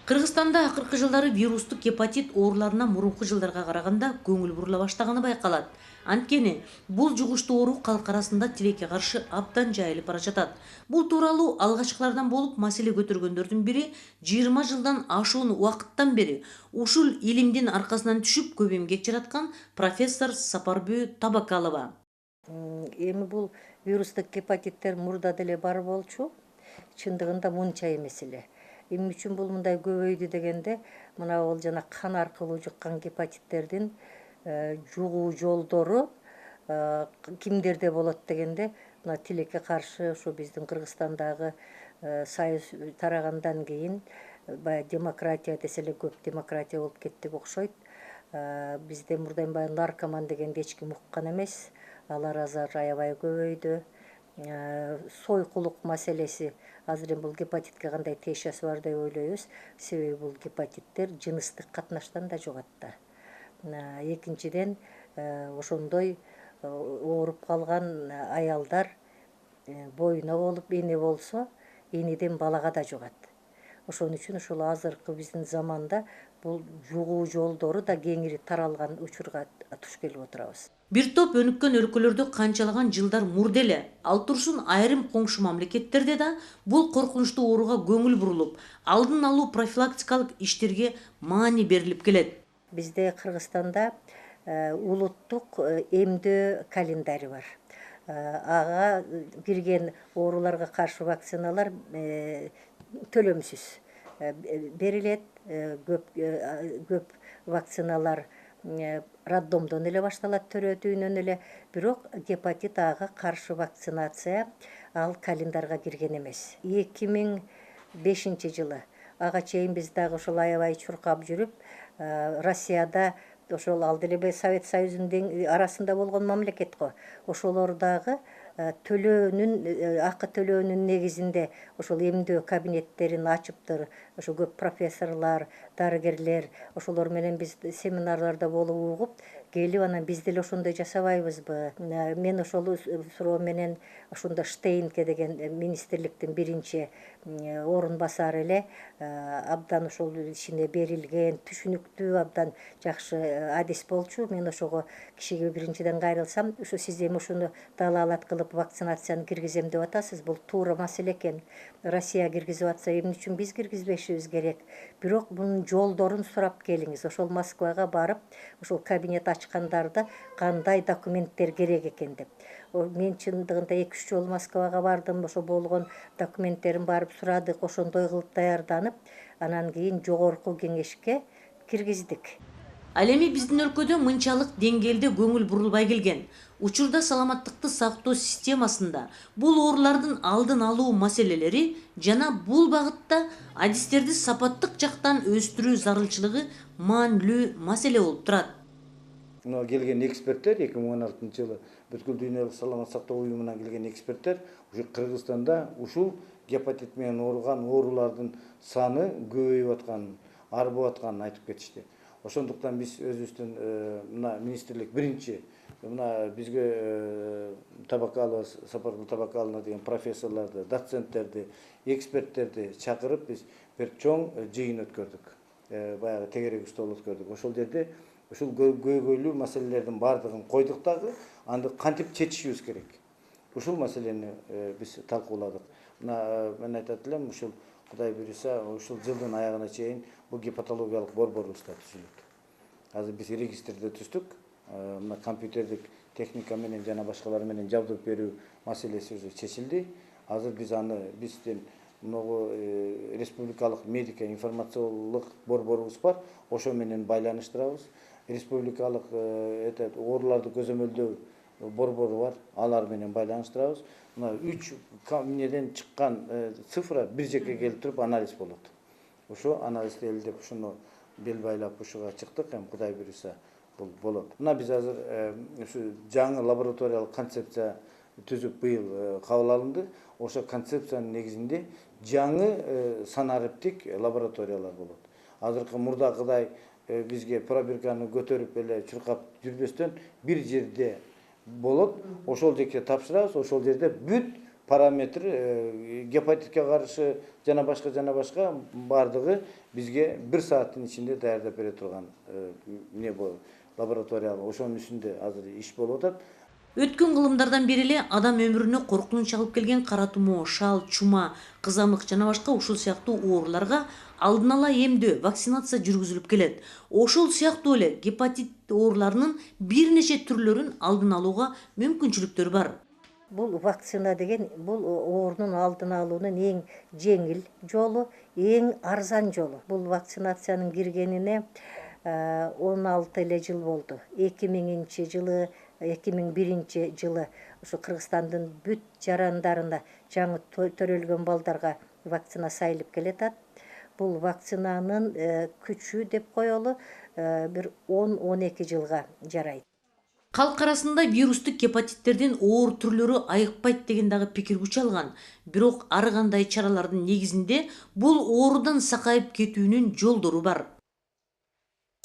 Кыргызстанда акыркы жылдары вирустук гепатит ооруларына мурунку жылдарга караганда көңүл бурула баштаганы байкалат. Анткени бул жугуштуу оору калк арасында тилекке каршы абдан жайылып бара жатат. Бул тууралуу алгачкылардан болуп маселе көтөргөндөрдүн бири 20 жылдан ашуун убакыттан бери ушул илимдин аркасынан түшүп көп эмгек жараткан профессор Сапарбүй Табакалова. Эми бул вирустук гепатиттер мурда деле бар болчу. Чындыгында мынча эмес эле. Эмне үчүн бул мындай көбөйдү дегенде, мына бул жана кан аркылуу жуккан гепатиттердин жугуу жолдору кимдерде болот дегенде, мына тилекке каршы ушу биздин Кыргызстандагы союз тарагандан кийин баягы демократия десе эле көп демократия болуп кетти окшойт. Бизде мурдан баягы наркоман дегенди эч ким уккан эмес. Алар азыр аябай көбөйдү. Сойкулук маселеси азыр эми бул гепатитке кандай тиешеси бар деп ойлойбуз. Себеби бул гепатиттер жыныстык катнаштан да жугат да. Экинчиден ошондой ооруп калган аялдар боюна болуп эне болсо, энеден балага да жугат. Ошон үчүн ушул азыркы биздин заманда бул жугуу жолдору да кеңири таралган учурга туш келип отурабыз. Бир топ өнүккөн өлкөлөрдө канчалаган жылдар мурда эле, ал турсун айрым коңшу мамлекеттерде да бул коркунучтуу ооруга көңүл бурулуп, алдын алуу профилактикалык иштерге маани берилип келет. Бизде Кыргызстанда улуттук эмдөө календари бар. Ага кирген ооруларга каршы вакциналар төлөмсүз берилет. Көп вакциналар роддомдон эле башталат, төрөтүүнөн эле. Бирок гепатит ага каршы вакцинация ал календарга кирген эмес. 2005 жылы ага чейин биз дагы ошол аябай чуркап жүрүп, Россияда ошол ал деле Совет Союзунун арасында болгон мамлекет го. Ошолор дагы акы төлөөнүн негизинде ошол эмдөө кабинеттерин ачыптыр. Ошо көп профессорлор, дарыгерлер, ошолор менен биз семинарларда болуп угуп, келип анан биз деле ошондой жасабайбызбы? Мен ошол суроо менен ошондо Штейнке деген министрликтин биринчи орун басары эле абдан ошол ишине берилген, түшүнүктүү, абдан жакшы адис болчу. Мен ошого кишиге биринчиден кайрылсам, ушу сиз эми ушуну далаалат кылып вакцинацияны киргизем деп атасыз. Бул туура маселе экен. Россия киргизип атса, эмне үчүн биз киргизбешибиз керек? Бирок бунун жолдорун сурап келиңиз. Ошол Москвага барып, ошол кабинет ачкандарда кандай документтер керек экен деп. Мен чындыгында 2-3 жолу Москвага бардым. Ошо болгон документтерин барып сурадык, ошондой кылып даярданып, анан кийин жогорку кеңешке киргиздик. Ал эми биздин өлкөдө мынчалык деңгээлде көңүл бурулбай келген. Учурда саламаттыкты сактоо системасында бул оорулардын алдын алуу маселелери жана бул багытта адистерди сапаттык жактан өстүрүү зарылчылыгы маанилүү маселе болуп турат. Мына келген эксперттер 2016 жылы бүткүл дүйнөлүк саламат сактоо уюмунан келген эксперттер ушу Кыргызстанда ушул гепатит менен ооруган оорулардын саны көбөйүп атканын, арбып атканын айтып кетишти. Ошондуктан биз өзүбүздүн мына министрлик биринчи мына бизге Табакалова, Сапарбүй Табакалова деген профессорлорду, доценттерди, эксперттерди чакырып биз бир чоң жыйын өткөрдүк. Баягы тегерек стол өткөрдүк. Ошол жерде ушул көйгөйлүү маселелердин баардыгын койдук дагы, аны кантип чечишибиз керек. Ушул маселени биз талкууладык. Мына мен айтат элем, ушул Кудай буйруса, ушул жылдын аягына чейин бул гепатологиялык борборубуз да түзүлөт. Азыр биз регистрде түздүк. Мына компьютердик техника менен жана башкалар менен жабдып берүү маселеси уже чечилди. Азыр биз аны биздин могу республикалык медико информациялык борборубуз бар. Ошо менен байланыштырабыз. Республикалык ооруларды көзөмөлдөө борбору бар. Алар менен байланыштырабыз. Мына 3 камнеден чыккан цифра бир жерге келип туруп анализ болот. Ошо анализди элдеп ушуну бел байлап ушуга чыктык. Эми Кудай буйруса бул болот. Мына биз азыр ушу жаңы лабораториялык концепция түзүп быйыл кабыл алынды. Ошо концепциянын негизинде жаңы санариптик лабораториялар болот. Азыркы мурдагыдай бизге пробирканы көтөрүп эле чуркап жүрбөстөн бир жерде болот. Ошол жерге тапшырабыз, ошол жерде бүт параметр гепатитке каршы жана башка бардыгы бизге 1 сааттын ичинде даярдап бере турган эмне бул лабораториялык ошонун үстүндө азыр иш болуп атат. Өткөн кылымдардан бери эле адам өмүрүнө коркунуч алып келген кара тумоо, шал, чума, кызамык жана башка ушул сыяктуу ооруларга алдын ала эмдөө, вакцинация жүргүзүлүп келет. Ошол сыяктуу эле гепатит ооруларынын бир нече түрлөрүн алдын алууга мүмкүнчүлүктөр бар. Бул вакцина деген бул оорунун алдын алуунун эң жеңил жолу, эң арзан жолу. Бул вакцинациянын киргенине 16 эле жыл болду. 2000-жылы, 2001-жылы ушу Кыргызстандын бүт жарандарына жаңы төрөлгөн балдарга вакцина сайылып келатат. Бул вакцинанын күчү деп коелу бир 10-12 жылга жарайт. Калк арасында вирустук гепатиттердин оор түрлөрү айыкпайт деген дагы пикир күч алган. Бирок ар кандай чаралардын негизинде бул оорудан сакайып кетүүнүн жолдору бар.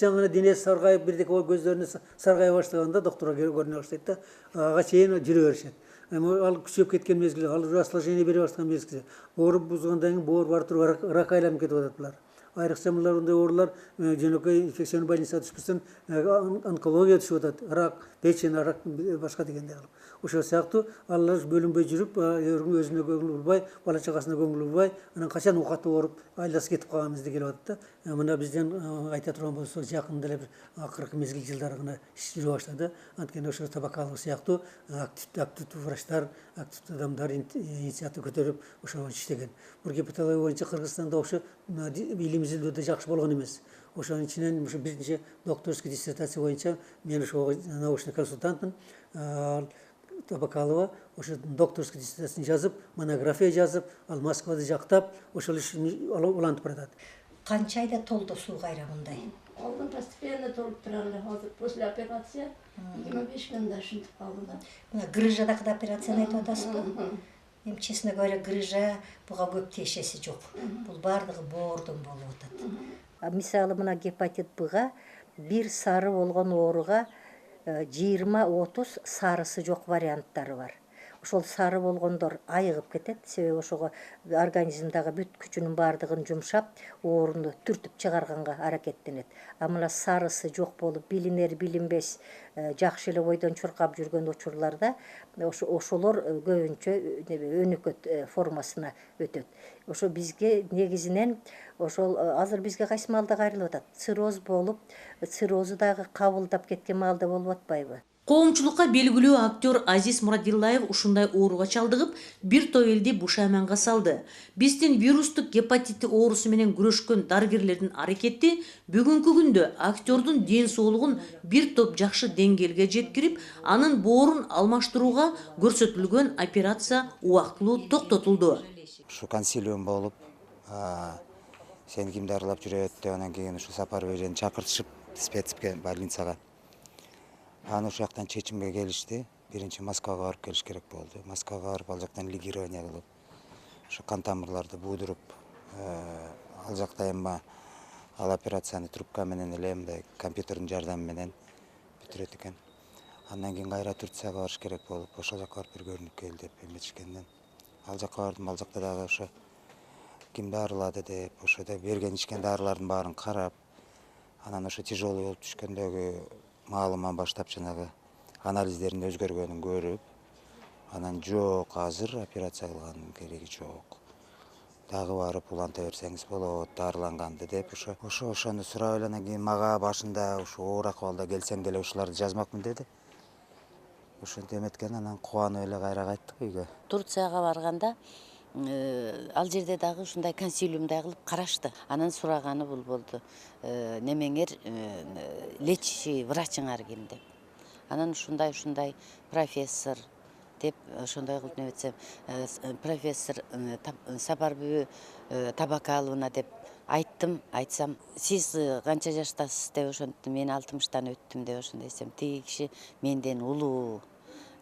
Жаңа денесі сарғайып, бірдеке көздеріне сарғая баштағанда докторға көріне баштайды да, аға чейін жүрө беришет. Ал күчөп кеткен мезгилде, ал осложнение бере баштаган мезгилде, ооруп бузгандан кийин боор бар туруп рак айланып кетип атат булар. Айрыкча мындай оорулар жөнөкөй инфекционный больницага түшпөстөн онкология түшүп атат, рак, печень, рак башка дегендей кылып. Ошол сыяктуу алар бөлүнбөй жүрүп, өзүнө көңүл бурбай, бала чагасына көңүл бурбай, анан качан оокаты ооруп, айласы кетип калганыбызды келип атат да. Мына бизден айта турган болсо, жакында эле бир акыркы мезгил жылдары гана иш жүрө баштады. Анткени ошо Табакалов сыяктуу активдүү врачтар, активдүү адамдар инициатива көтөрүп ошо иштеген. Бул гепатология боюнча Кыргызстанда ошо илим изилдөөдө жакшы болгон эмес. Ошонун ичинен ушу биринчи докторский диссертация боюнча мен ошо научный консультантмын. Табакалова ошо докторский диссертациясын жазып, монография жазып, ал Москвада жактап, ошол ишин улантып баратат. Канча айда толду суу кайра мындай? Алдын постепенно толуп туралы, азыр после операция 25 күндө ушинтип калды да. Мына грыжадагы операцияны айтып атасызбы? Эми честно говоря, грыжа буга көп тиешеси жок. Бул бардыгы боордон болуп атат. Мисалы мына гепатит Б-га бир сары болгон ооруга 20-30 сарысы жок варианттары бар. Ошол сары болгондор айыгып кетет, себеби ошого организмдагы бүт күчүнүн бардыгын жумшап, ооруну түртүп чыгарганга аракеттенет. А мына сарысы жок болуп, билинер билинбес, жакшы эле бойдон чуркап жүргөн учурларда ошолор көбүнчө өнөкөт формасына өтөт. Ошо бизге негизинен ошол азыр бизге кайсы маалда кайрылып атат? Цирроз болуп, циррозу дагы кабылдап кеткен маалда болуп атпайбы? Коомчулукка белгилүү актер Азиз Мурадиллаев ушундай ооруга чалдыгып, бир топ элди бушайманга салды. Биздин вирустук гепатит оорусу менен күрөшкөн дарыгерлердин аракети бүгүнкү күндө актердун ден соолугун бир топ жакшы деңгээлге жеткирип, анын боорун алмаштырууга көрсөтүлгөн операция убактылуу токтотулду. Ушу консилиум болуп, сени ким дарылап жүрөт деп, анан кийин ушу сапар берени чакыртышып спецке больницага. Аны ошол жактан чечимге келишти. Биринчи Москвага барып келиш керек болду. Москвага барып ал жактан лигирование кылып, ошо кан тамырларды будуруп, ал жакта эми ал операцияны трубка менен эле мындай компьютердин жардамы менен бүтүрөт экен. Андан кийин кайра Турцияга барыш керек болуп, ошол жака барып бир көрүнүп кел деп эметишкенден. Ал жака бардым, ал жакта дагы ошо ким дарылады деп, ошо да берген ичкен дарылардын баарын карап, анан ошо тяжелый болуп түшкөндөгү маалыма баштап жанагы анализдердин өзгөргөнүн көрүп, анан жок, азыр операция кылганын кереги жок. Дагы барып уланта берсеңиз болот, дарыланганды деп ошону сурап эле, анан кийин мага башында ушу оор акыбалда келсең деле ушуларды жазмакмын деди. Ошентип эметкен, анан кубанып эле кайра кайттык үйгө. Турцияга барганда ал жерде дагы ушундай консилиумдай кылып карашты. Анан сураганы бул болду. Немеңер лечащий врачыңар ким деп. Анан ушундай профессор деп ошондой кылып неметсем, профессор Сапарбү Табакаловна деп айтсам, сиз канча жаштасыз деп ошентти, мен 60-тан өттүм деп ошондой десем, тиги киши менден улуу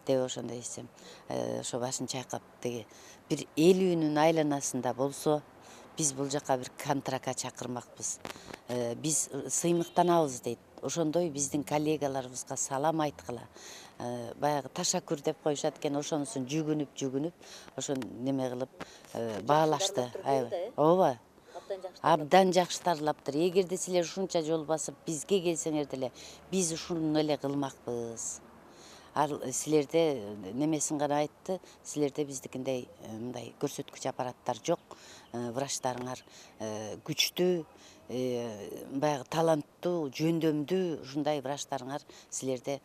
деп ошондой десем, ошо башын чайкап деги бир 50-нүн айланасында болсо, биз бул жака бир контрактка чакырмакпыз. Биз сыймыктанабыз дейт. ошондой биздин коллегаларыбызга салам айткыла. Баягы ташаккур деп коюшат экен, ошонусун жүгүнүп ошо неме кылып баалашты. Ооба. Абдан жакшы дарылаптыр. Эгерде силер ушунча жол басып бизге келсеңер деле, биз ушуну эле кылмакпыз. Ал силерде немесин гана айтты, силерде биздикиндей мындай көрсөткүч аппараттар жок. Врачтарыңар күчтүү, баягы таланттуу, жөндөмдүү ушундай врачтарыңар силерде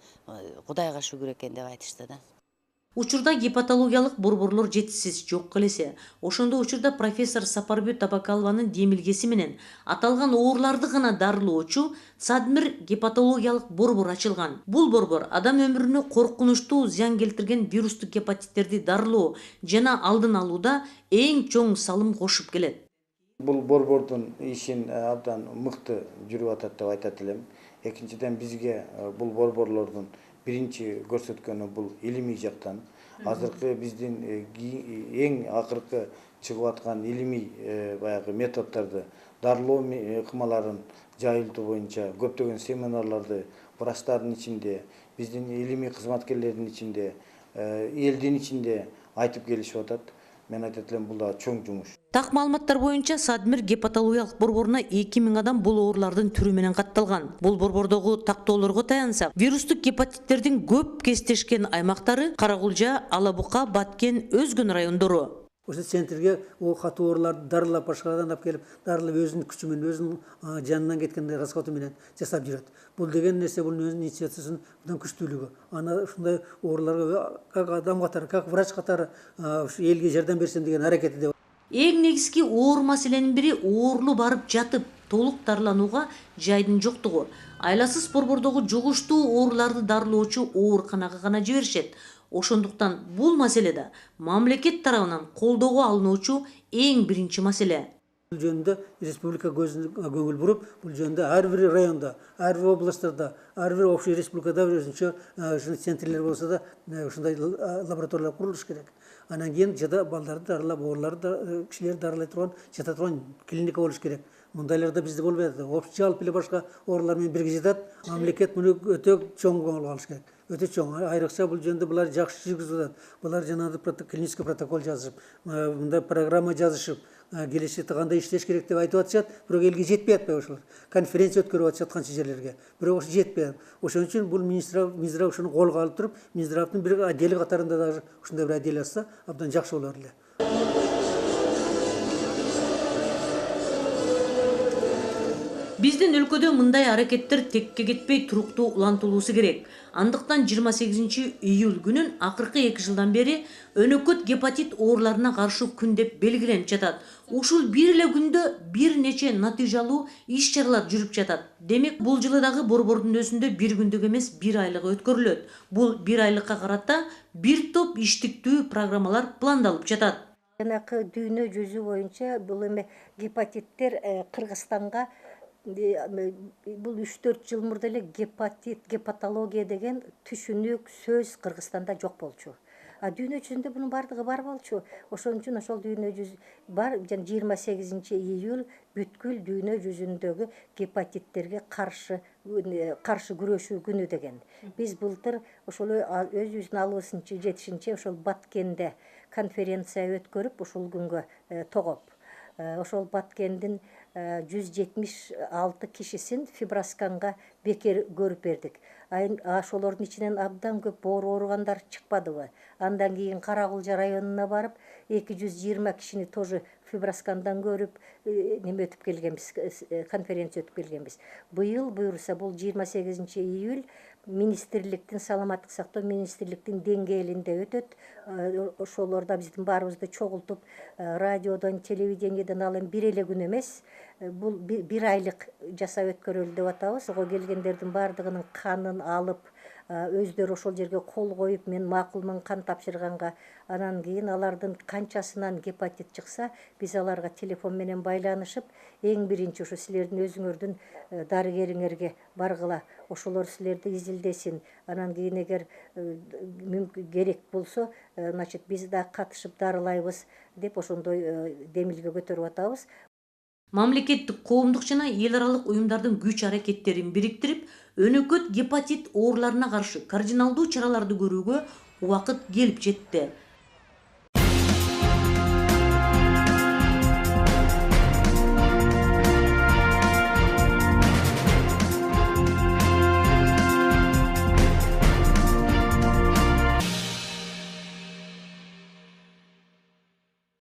Кудайга шүгүр экен деп айтышты да. Учурда гепатологиялык борборлор жетишсиз жок элесе. Ошондой учурда профессор Сапарбүт Абакалованын демилгеси менен аталган ооруларды гана дарылоочу Садмир гепатологиялык борбор ачылган. Бул борбор адам өмүрүнө коркунучтуу зыян келтирген вирустук гепатиттерди дарылоо жана алдын алууда эң чоң салым кошуп келет. Бул борбордун ишин абдан мыкты жүрүп атат деп айтат элем. Экинчиден бизге бул борборлордун биринчи көрсөткөнү бул илимий жактан. Азыркы биздин эң акыркы чыгып аткан илимий баягы методдорду дарылоо ыкмаларын жайылтуу боюнча көптөгөн семинарларды врачтардын ичинде, биздин илимий кызматкерлердин ичинде, элдин ичинде айтып келишип атат. Мен айтат элем, бул да чоң жумуш. Так маалыматтар боюнча Садмир гепатологиялык борборуна 2000 адам бул оорулардын түрү менен катталган. Бул борбордогу тактоолорго таянсак, вирустук гепатиттердин көп кездешкен аймактары Каракулжа, Алабука, Баткен, Өзгөн райондору. Ошо центрге о катуу ооруларды дарылап башкадан алып келип, дарылап өзүнүн күчү менен, өзүнүн жанынан кеткендей расхаты менен жасап жүрөт. Бул деген нерсе бул өзүнүн инициативасынын мындан күчтүүлүгү. Аны ушундай ооруларга как адам катары, как врач катары ушу элге жардам берсем деген аракети деп. Эң негизги оор маселенин бири оорулуу барып жатып толук дарыланууга жайдын жоктугу. Айласыз борбордогу жугуштуу ооруларды дарылоочу ооруканага гана жиберишет. Ошондуктан бул маселеде мамлекет тарабынан колдоого алыноочу эң биринчи маселе. Бул жөнүндө республика көңүл буруп, бул жөнүндө ар бир районда, ар бир областтарда, ар бир общий республикада өзүнчө ушундай центрлер болсо да ушундай лабораториялар курулуш керек. Анан кийин жада балдарды дарылап, ооруларды кишилерди дарылай турган, жата турган клиника болуш керек. Мындайларда бизде болбой атат. Общий алып эле башка оорулар менен бирге жатат. Мамлекет муну өтө чоң көңүл алыш керек. Өтө чоң. Айрыкча бул жөнүндө булар жакшы жүргүзүп атат. Булар жанагы клинический протокол жазышып, мындай программа жазышып, келешекте кандай иштеш керек деп айтып атышат. Бирок элге жетпей атпайбы ошолор. Конференция өткөрүп атышат канча жерлерге. Бирок ошо жетпей. Ошон үчүн бул Минздрав ушуну колго алып туруп, Минздравдын бир отдели катарында дагы ушундай бир отдел ачса, абдан жакшы болор эле. Биздин өлкөдө мындай аракеттер текке кетпей туруктуу улантылуусу керек. Андыктан 28 июль күнүн акыркы 2 жылдан бери өнөкөт гепатит ооруларына каршы күн деп белгиленип жатат. Ушул бир эле күндө бир нече натыйжалуу иш-чаралар жүрүп жатат. Демек, бул жылы дагы борбордун өзүндө бир күндүк эмес, бир айлыгы өткөрүлөт. Бул бир айлыкка карата бир топ иштиктүү программалар пландалып жатат. Жанакы дүйнө жүзү боюнча бул эме гепатиттер Кыргызстанга бул 3-4 жыл мурда эле гепатология деген түшүнүк сөз Кыргызстанда жок болчу. Дүйнө жүзүндө бунун бардыгы бар болчу. Ошон үчүн ошол дүйнө жүзү бар 28 июль бүткүл дүйнө жүзүндөгү гепатиттерге каршы күрөшүү күнү деген. Биз былтыр ошол өзүбүздүн алыбыбыздын жетишинче ошол Баткенде конференция өткөрүп, ошол күнгө тогоп, ошол Баткендин 176 кишисин фибросканга бекер көрүп бердик. Ошолордун ичинен абдан көп ооругандар чыкпадыбы? Андан кийин Каракулжа районуна барып, 220 кишини тоже фиброскандан көрүп, неме өтүп келгенбиз, конференция өтүп келгенбиз. Быйыл буюрса бул 28 июль министрликтин, саламаттык сактоо министрликтин деңгээлинде өтөт. Ошолорда биздин баарыбызды чогултуп, радиодон, телевидениеден ал эми бир эле күн эмес, бул бир айлык жасап өткөрөлү деп атабыз. Ого келгендердин баардыгынын канын алып, өздөрү ошол жерге кол коюп, мен макулмун кан тапшырганга, анан кийин алардын канчасынан гепатит чыкса, биз аларга телефон менен байланышып, эң биринчи ушу силердин өзүңөрдүн дарыгериңерге баргыла, ошолор силерди изилдесин. Анан кийин эгер керек болсо, значит биз да катышып дарылайбыз деп ошондой демилге көтөрүп атабыз. Мамлекеттик, коомдук жана эл аралык уюмдардын күч аракеттерин бириктирип, өнөкөт гепатит ооруларына каршы кардиналдуу чараларды көрүүгө убакыт келип жетти.